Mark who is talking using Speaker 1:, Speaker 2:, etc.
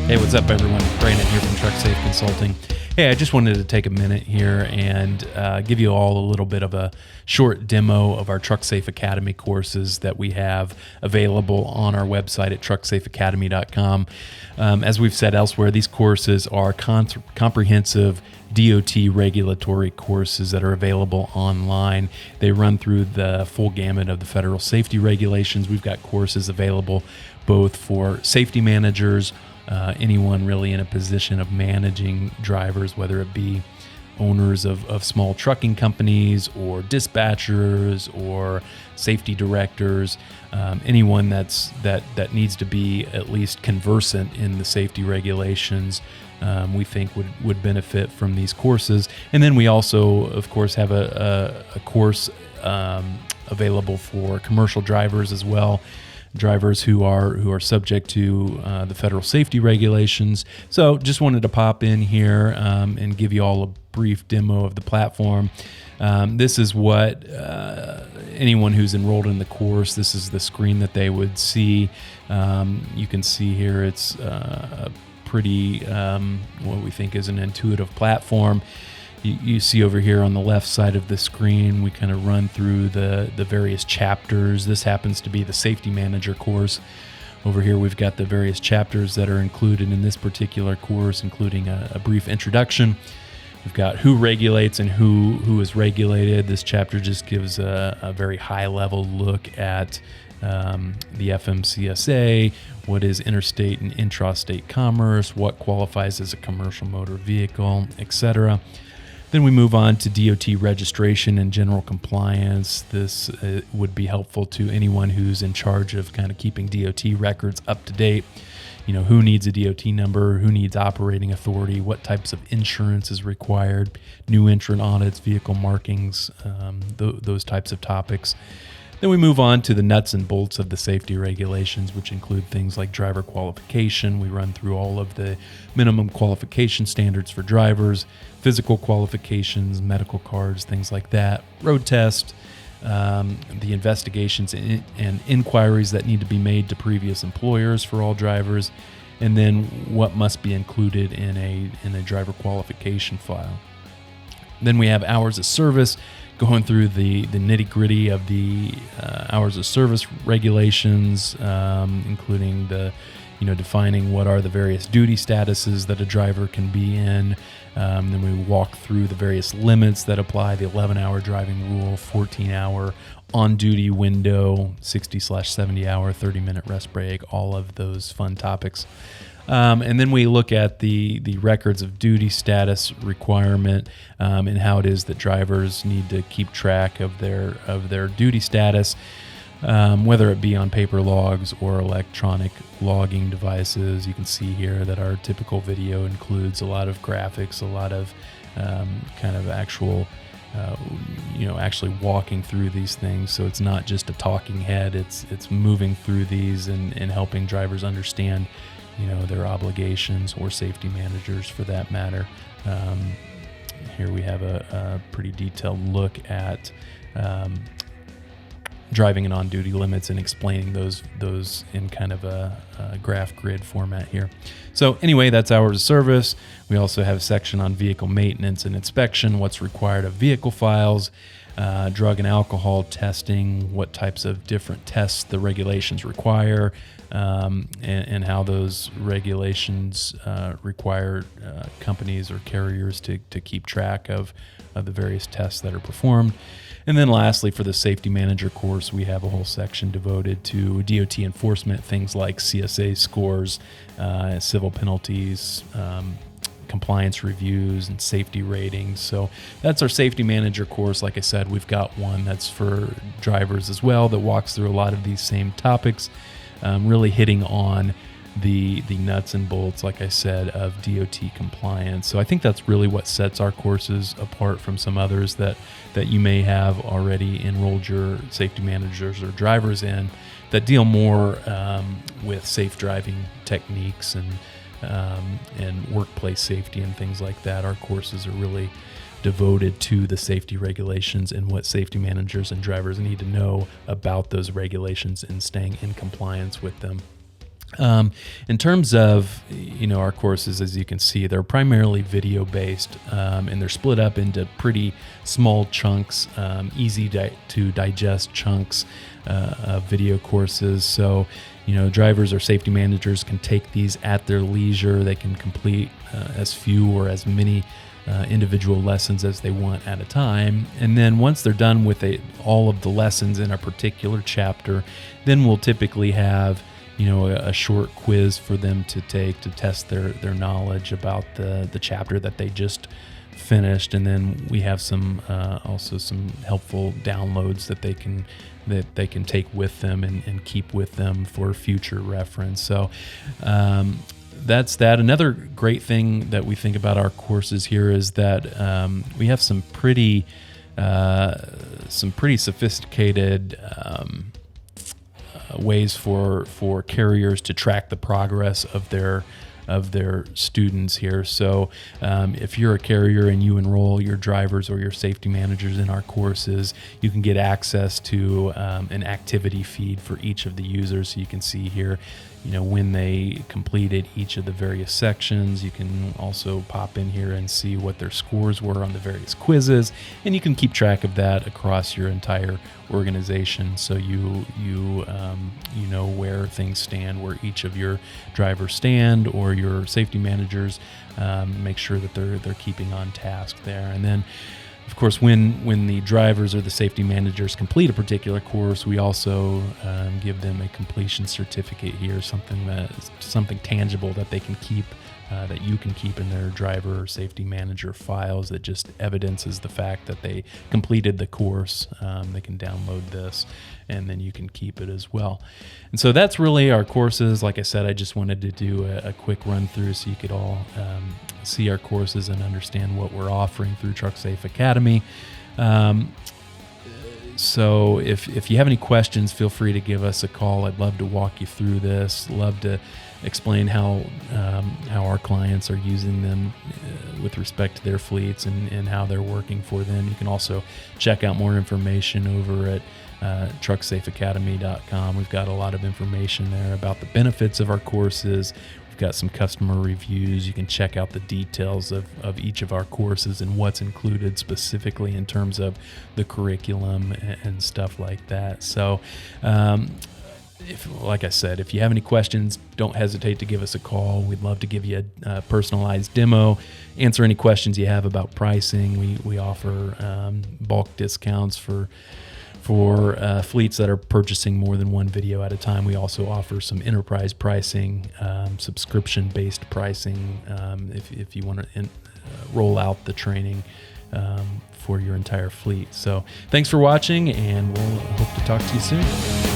Speaker 1: Hey, what's up, everyone? Brandon here from Trucksafe Consulting. Hey, I just wanted to take a minute here and give you all a little bit of a short demo of our Trucksafe Academy courses that we have available on our website at trucksafeacademy.com. As we've said elsewhere, these courses are comprehensive DOT regulatory courses that are available online. They run through the full gamut of the federal safety regulations. We've got courses available both for safety managers, anyone really in a position of managing drivers, whether it be owners of small trucking companies or dispatchers or safety directors, anyone that needs to be at least conversant in the safety regulations, we think would benefit from these courses. And then we also, of course, have a course available for commercial drivers as well. Drivers who are subject to the federal safety regulations. So just wanted to pop in here and give you all a brief demo of the platform. This is what anyone who's enrolled in the course, this is the screen that they would see. You can see here it's a pretty, what we think is an intuitive platform. You see over here on the left side of the screen, we kind of run through the various chapters. This happens to be the Safety Manager course. Over here, we've got the various chapters that are included in this particular course, including a brief introduction. We've got who regulates and who is regulated. This chapter just gives a very high-level look at the FMCSA, what is interstate and intrastate commerce, what qualifies as a commercial motor vehicle, etc. Then we move on to DOT registration and general compliance. This would be helpful to anyone who's in charge of kind of keeping DOT records up to date. You know, who needs a DOT number, who needs operating authority, what types of insurance is required, new entrant audits, vehicle markings, those types of topics. Then we move on to the nuts and bolts of the safety regulations, which include things like driver qualification. We run through all of the minimum qualification standards for drivers, physical qualifications, medical cards, things like that, road test, the investigations and inquiries that need to be made to previous employers for all drivers, and then what must be included in a driver qualification file. Then we have hours of service, going through the nitty-gritty of the hours of service regulations, including defining what are the various duty statuses that a driver can be in. Then we walk through the various limits that apply, the 11-hour driving rule, 14-hour on-duty window, 60/70 hour, 30-minute rest break, all of those fun topics. And then we look at the records of duty status requirement and how it is that drivers need to keep track of their duty status, whether it be on paper logs or electronic logging devices. You can see here that our typical video includes a lot of graphics, a lot of kind of actual, actually walking through these things. So it's not just a talking head, it's moving through these and helping drivers understand their obligations, or safety managers for that matter. Here we have a pretty detailed look at driving and on-duty limits and explaining those in kind of a graph grid format here. So anyway, that's hours of service. We also have a section on vehicle maintenance and inspection, what's required of vehicle files, drug and alcohol testing, what types of different tests the regulations require, and how those regulations require companies or carriers to keep track of the various tests that are performed. And then lastly, for the Safety Manager course, we have a whole section devoted to DOT enforcement, things like CSA scores, civil penalties, compliance reviews, and safety ratings. So that's our Safety Manager course. Like I said, we've got one that's for drivers as well that walks through a lot of these same topics, really hitting on the nuts and bolts, like I said, of DOT compliance. So I think that's really what sets our courses apart from some others that you may have already enrolled your safety managers or drivers in, that deal more with safe driving techniques and workplace safety and things like that. Our courses are really devoted to the safety regulations and what safety managers and drivers need to know about those regulations and staying in compliance with them. In terms of our courses, as you can see, they're primarily video based, and they're split up into pretty small chunks, easy to digest chunks of video courses. So drivers or safety managers can take these at their leisure. They can complete as few or as many individual lessons as they want at a time. And then once they're done with all of the lessons in a particular chapter, then we'll typically have a short quiz for them to take to test their knowledge about the chapter that they just finished. And then we have some also some helpful downloads that they can take with them and keep with them for future reference. So that's that. Another great thing that we think about our courses here is that we have some pretty sophisticated ways for carriers to track the progress of their students here. So if you're a carrier and you enroll your drivers or your safety managers in our courses, you can get access to an activity feed for each of the users. So you can see here when they completed each of the various sections. You can also pop in here and see what their scores were on the various quizzes, and you can keep track of that across your entire organization, so you know where things stand, where each of your drivers stand, or your safety managers. Make sure that they're keeping on task there. And then of course, when the drivers or the safety managers complete a particular course, we also give them a completion certificate here, something tangible that they can keep, that you can keep in their driver or safety manager files that just evidences the fact that they completed the course. They can download this, and then you can keep it as well. And so that's really our courses. Like I said, I just wanted to do a quick run through so you could all see our courses and understand what we're offering through Trucksafe Academy. So if you have any questions, feel free to give us a call. I'd love to walk you through this. Love to explain how our clients are using them with respect to their fleets and how they're working for them. You can also check out more information over at trucksafeacademy.com. We've got a lot of information there about the benefits of our courses. We've got some customer reviews. You can check out the details of each of our courses and what's included specifically in terms of the curriculum and stuff like that. So like I said, if you have any questions, don't hesitate to give us a call. We'd love to give you a personalized demo, answer any questions you have about pricing. We offer bulk discounts for fleets that are purchasing more than one video at a time. We also offer some enterprise pricing, subscription-based pricing, if you want to roll out the training for your entire fleet. So thanks for watching, and we'll hope to talk to you soon.